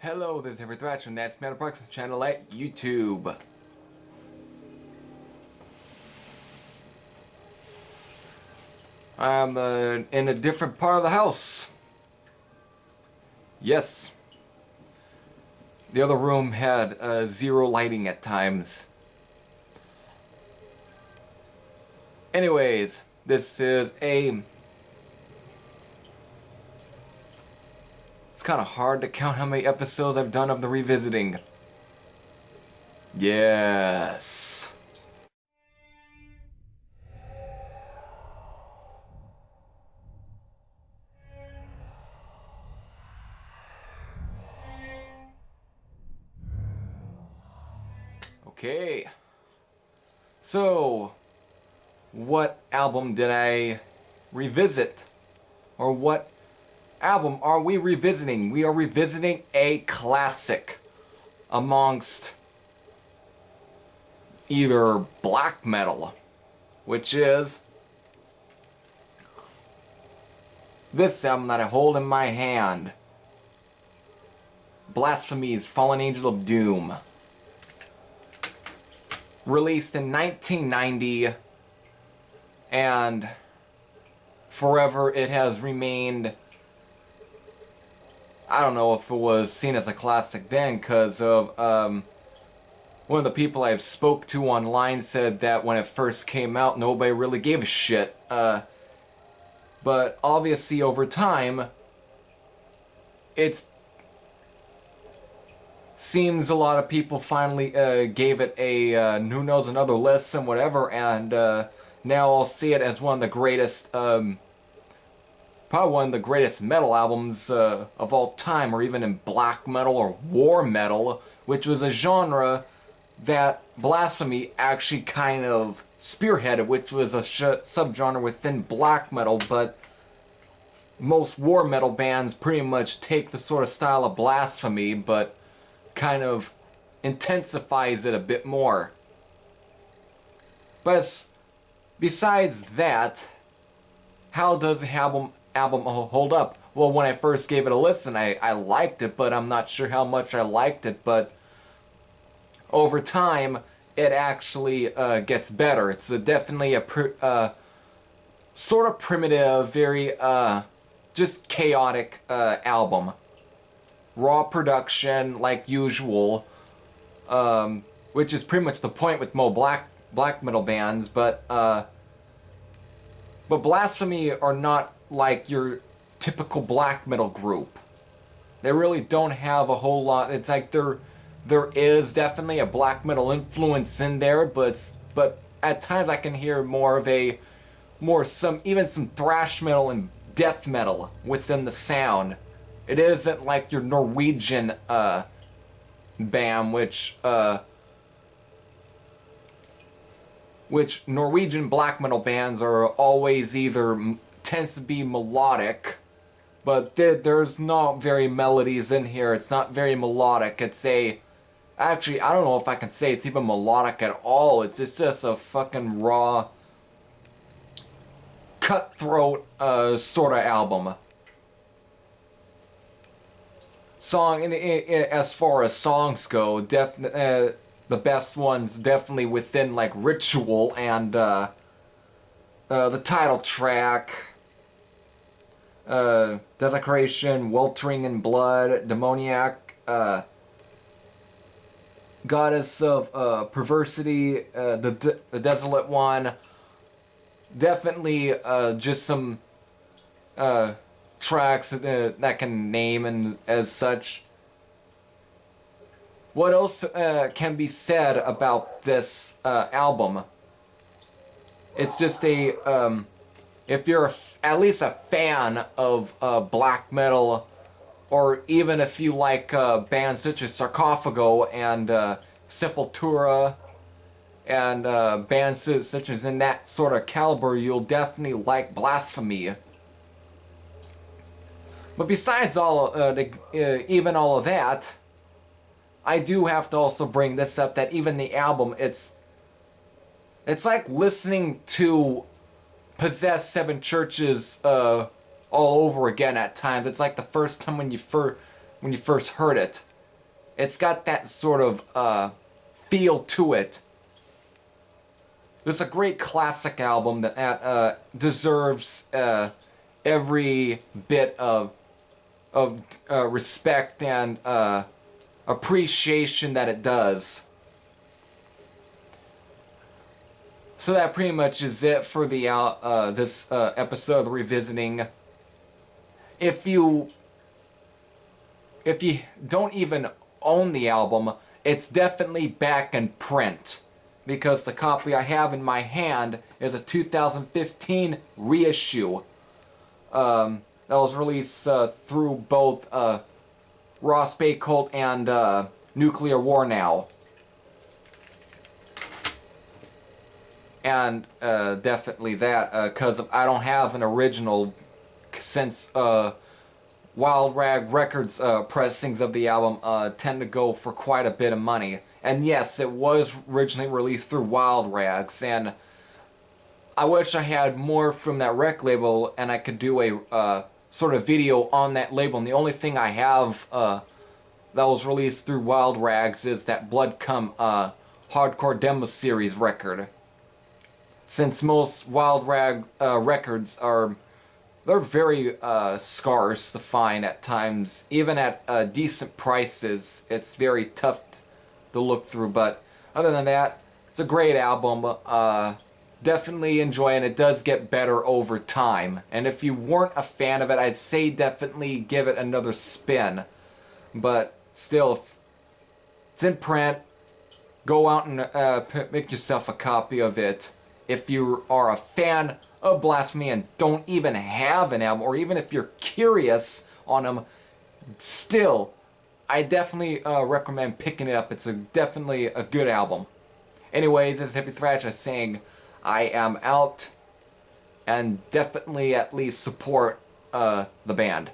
Hello, this is Every Thratch, and that's Metal Productions channel at YouTube. I'm in a different part of the house. Yes. The other room had zero lighting at times. Anyways, this is a... It's kind of hard to count how many episodes I've done of the revisiting. Yes. Okay. So, what album did I revisit? Or what album are we revisiting? We are revisiting a classic amongst either black metal, which is this album that I hold in my hand, Blasphemy's Fallen Angel of Doom, released in 1990, and forever it has remained. I don't know if it was seen as a classic then, because of one of the people I've spoke to online said that when it first came out, nobody really gave a shit. But obviously over time, it seems a lot of people finally gave it a who knows, another listen, whatever, and now I'll see it as one of the greatest, probably one of the greatest metal albums of all time, or even in black metal or war metal, which was a genre that Blasphemy actually kind of spearheaded, which was a subgenre within black metal, but most war metal bands pretty much take the sort of style of Blasphemy, but kind of intensifies it a bit more. But besides that, how does the album hold up? Well, when I first gave it a listen, I liked it, but I'm not sure how much I liked it, but over time, it actually gets better. It's definitely a sort of primitive, very just chaotic album. Raw production, like usual, which is pretty much the point with most black metal bands, but Blasphemy are not like your typical black metal group. They really don't have a whole lot. It's like there is definitely a black metal influence in there, but at times I can hear even some thrash metal and death metal within the sound. It isn't like your Norwegian band, which Norwegian black metal bands are always tends to be melodic, but there's not very melodies in here. It's not very melodic. Actually, I don't know if I can say it's even melodic at all. It's just a fucking raw, cutthroat sort of album. As far as songs go, the best ones definitely within like Ritual and the title track, Desecration, Weltering in Blood, Demoniac, Goddess of Perversity, the Desolate One. Definitely just some tracks that can name and as such. What else can be said about this album? It's just if you're at least a fan of black metal, or even if you like bands such as Sarcophago and Sepultura, and bands such as in that sort of caliber, you'll definitely like Blasphemy. But besides even all of that, I do have to also bring this up, that even the album, it's like listening to Possessed Seven Churches all over again at times. It's like the first time when you first heard it. It's got that sort of feel to it. It's a great classic album that deserves every bit of respect and appreciation that it does. So that pretty much is it for the this episode of Revisiting. If you don't even own the album, it's definitely back in print, because the copy I have in my hand is a 2015 reissue that was released through both Ross Bay Cult and Nuclear War Now. And definitely that, because I don't have an original, since Wild Rag Records pressings of the album tend to go for quite a bit of money. And yes, it was originally released through Wild Rags, and I wish I had more from that rec label and I could do a sort of video on that label. And the only thing I have that was released through Wild Rags is that Blood Cum Hardcore Demo Series record. Since most Wild Rag records they're very scarce to find at times. Even at decent prices, it's very tough to look through. But other than that, it's a great album. Definitely enjoy it. It does get better over time. And if you weren't a fan of it, I'd say definitely give it another spin. But still, it's in print. Go out and make yourself a copy of it. If you are a fan of Blasphemy and don't even have an album, or even if you're curious on them, still, I definitely recommend picking it up. It's definitely a good album. Anyways, this is Hippie Thrasher saying I am out, and definitely at least support the band.